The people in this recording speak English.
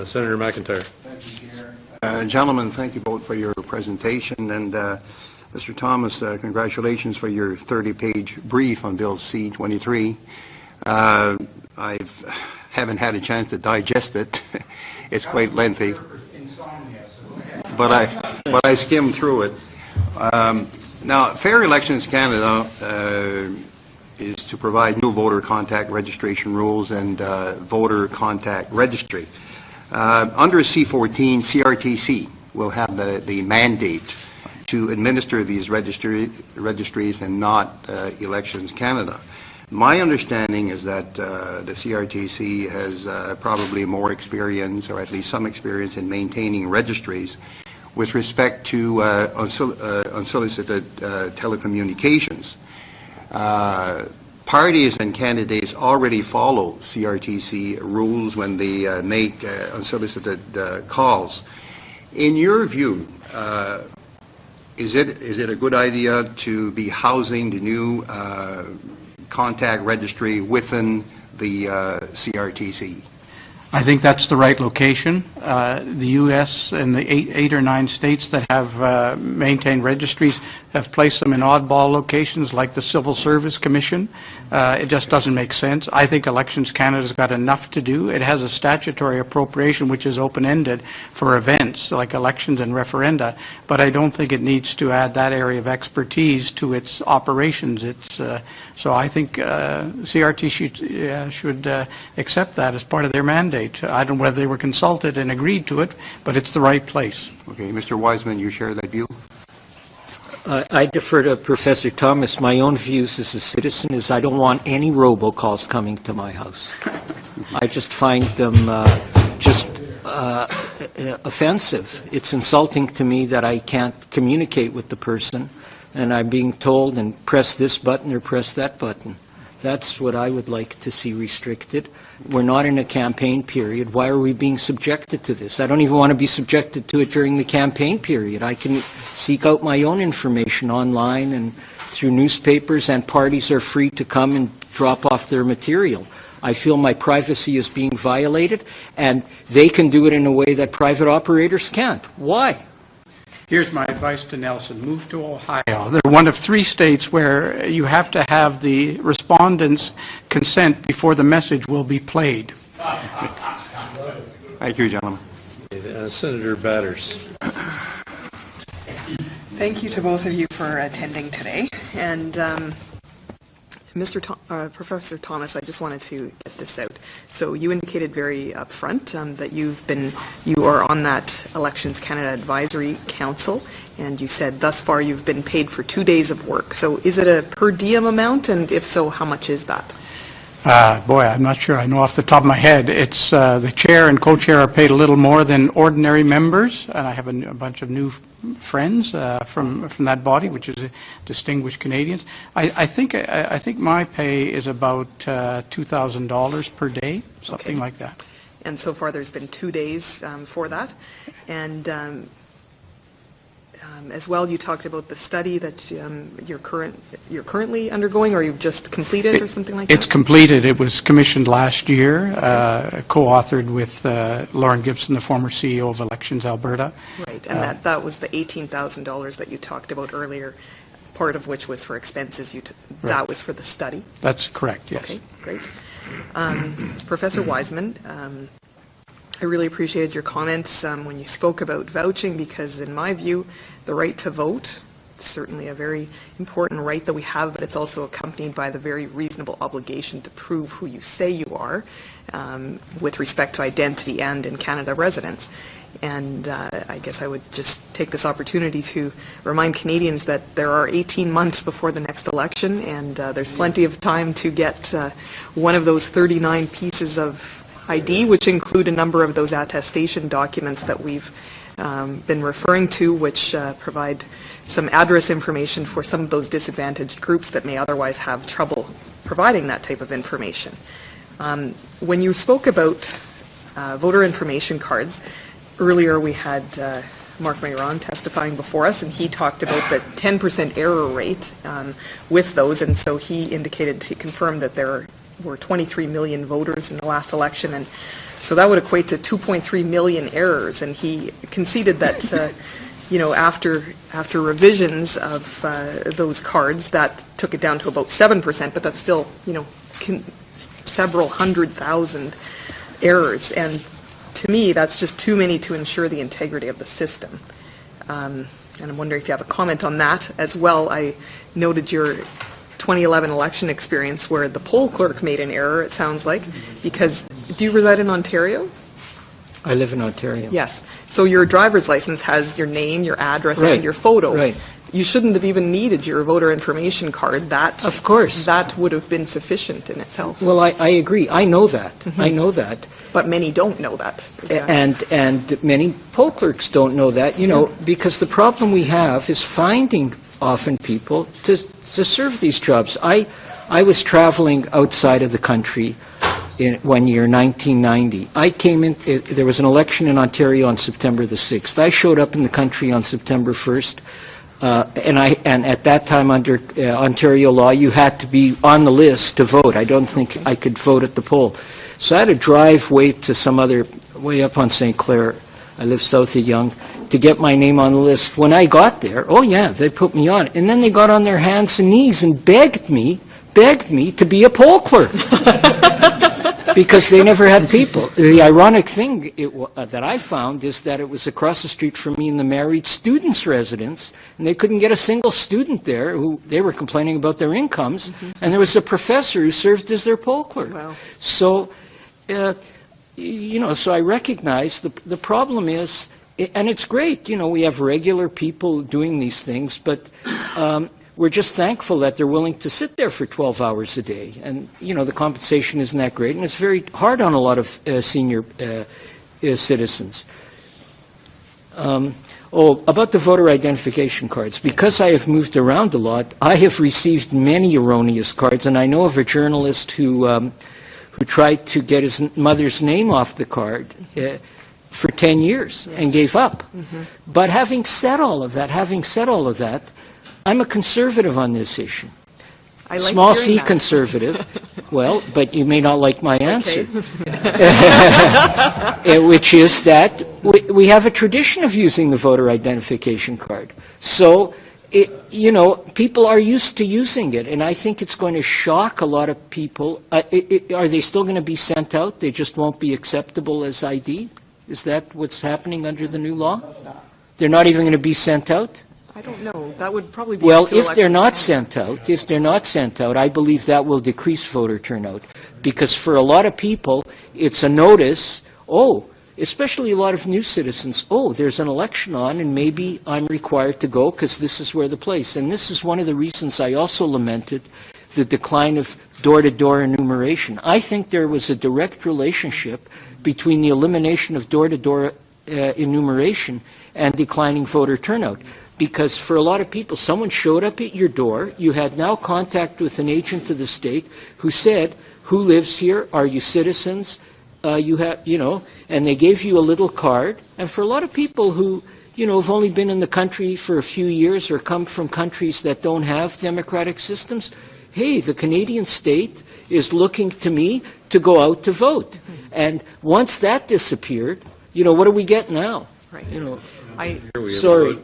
Senator McIntyre. Thank you, Chair. Gentlemen, thank you both for your presentation, and Mr. Thomas, congratulations for your 30-page brief on Bill C-23. I haven't had a chance to digest it. It's quite lengthy, but I skimmed through it. Now, Fair Elections Canada is to provide new voter contact registration rules and voter contact registry. Under C-14, CRTC will have the mandate to administer these registries and not Elections Canada. My understanding is that the CRTC has probably more experience, or at least some experience, in maintaining registries with respect to unsolicited telecommunications. Parties and candidates already follow CRTC rules when they make unsolicited calls. In your view, is it a good idea to be housing the new contact registry within the CRTC? I think that's the right location. The U.S. and the eight or nine states that have maintained registries have placed them in oddball locations like the Civil Service Commission. It just doesn't make sense. I think Elections Canada's got enough to do. It has a statutory appropriation which is open-ended for events like elections and referenda, but I don't think it needs to add that area of expertise to its operations. So I think CRT should accept that as part of their mandate. I don't know whether they were consulted and agreed to it, but it's the right place. Okay, Mr. Wiseman, you share that view? I defer to Professor Thomas. My own views as a citizen is I don't want any robocalls coming to my house. I just find them offensive. It's insulting to me that I can't communicate with the person and I'm being told and press this button or press that button. That's what I would like to see restricted. We're not in a campaign period. Why are we being subjected to this? I don't even want to be subjected to it during the campaign period. I can seek out my own information online and through newspapers, and parties are free to come and drop off their material. I feel my privacy is being violated, and they can do it in a way that private operators can't. Why? Here's my advice to Nelson. Move to Ohio. They're one of 3 states where you have to have the respondents' consent before the message will be played. Thank you, gentlemen. Senator Batters. Thank you to both of you for attending today. And Professor Thomas, I just wanted to get this out. So you indicated very upfront that you are on that Elections Canada Advisory Council, and you said thus far you've been paid for 2 days of work. So is it a per diem amount, and if so, how much is that? Boy, I'm not sure I know off the top of my head. It's the chair and co-chair are paid a little more than ordinary members, and I have a bunch of new friends from that body, which is distinguished Canadians. I think my pay is about $2,000 per day, something like that. And so far there's been 2 days for that. And as well, you talked about the study that you're currently undergoing, or you've just completed, or something like that? It's completed. It was commissioned last year, co-authored with Lauren Gibson, the former CEO of Elections Alberta. Right, and that was the $18,000 that you talked about earlier, part of which was for expenses. Right. That was for the study? That's correct, yes. Okay, great. Professor Wiseman, I really appreciated your comments when you spoke about vouching, because in my view, the right to vote, it's certainly a very important right that we have, but it's also accompanied by the very reasonable obligation to prove who you say you are with respect to identity and in Canada residence. And I guess I would just take this opportunity to remind Canadians that there are 18 months before the next election, and there's plenty of time to get one of those 39 pieces of ID, which include a number of those attestation documents that we've been referring to, which provide some address information for some of those disadvantaged groups that may otherwise have trouble providing that type of information. When you spoke about voter information cards, earlier we had Mark Mayron testifying before us, and he talked about the 10% error rate with those, and so he indicated, he confirmed that there were 23 million voters in the last election, and So that would equate to 2.3 million errors, and he conceded that, you know, after revisions of those cards, that took it down to about 7%, but that's still, you know, several 100,000 errors, and to me, that's just too many to ensure the integrity of the system. And I'm wondering if you have a comment on that as well. I noted your 2011 election experience where the poll clerk made an error, it sounds like, because, do you reside in Ontario? I live in Ontario. Yes. So your driver's license has your name, your address, Right. and your photo. Right. You shouldn't have even needed your voter information card. That, Of course. that would have been sufficient in itself. Well, I agree. I know that. I know that. But many don't know that. Exactly. And many poll clerks don't know that, you know, because the problem we have is finding often people to serve these jobs. I was traveling outside of the country in one year, 1990. I came in, there was an election in Ontario on September the 6th. I showed up in the country on September 1st, and at that time under Ontario law, you had to be on the list to vote. I don't think I could vote at the poll. So I had to drive way up on St. Clair, I live south of Yonge, to get my name on the list. When I got there, oh yeah, they put me on. And then they got on their hands and knees and begged me to be a poll clerk. Because they never had people. The ironic thing that I found is that it was across the street from me in the married students' residence, and they couldn't get a single student there who they were complaining about their incomes, and there was a professor who served as their poll clerk. Wow. So, you know, so I recognize the problem is, and it's great, you know, we have regular people doing these things, but we're just thankful that they're willing to sit there for 12 hours a day. And, you know, the compensation isn't that great, and it's very hard on a lot of senior citizens. About the voter identification cards, because I have moved around a lot, I have received many erroneous cards, and I know of a journalist who tried to get his mother's name off the card for 10 years and gave up. But having said all of that, I'm a conservative on this issue. I like Small hearing c that. conservative. Well, but you may not like my answer. Which is that we have a tradition of using the voter identification card. So, you know, people are used to using it, and I think it's going to shock a lot of people. Are they still going to be sent out? They just won't be acceptable as ID? Is that what's happening under the new law? They're not even going to be sent out? I don't know. That would probably be Well, up to if they're elections not sent out, I believe that will decrease voter turnout. Because for a lot of people, it's a notice, especially a lot of new citizens, there's an election on and maybe I'm required to go because this is where the place. And this is one of the reasons I also lamented the decline of door-to-door enumeration. I think there was a direct relationship between the elimination of door-to-door enumeration and declining voter turnout. Because for a lot of people, someone showed up at your door, you had now contact with an agent of the state who said, who lives here, are you citizens, and they gave you a little card. And for a lot of people who, you know, have only been in the country for a few years or come from countries that don't have democratic systems, hey, the Canadian state is looking to me to go out to vote. And once that disappeared, you know, what do we get now? Right. You know, I Here we have sorry.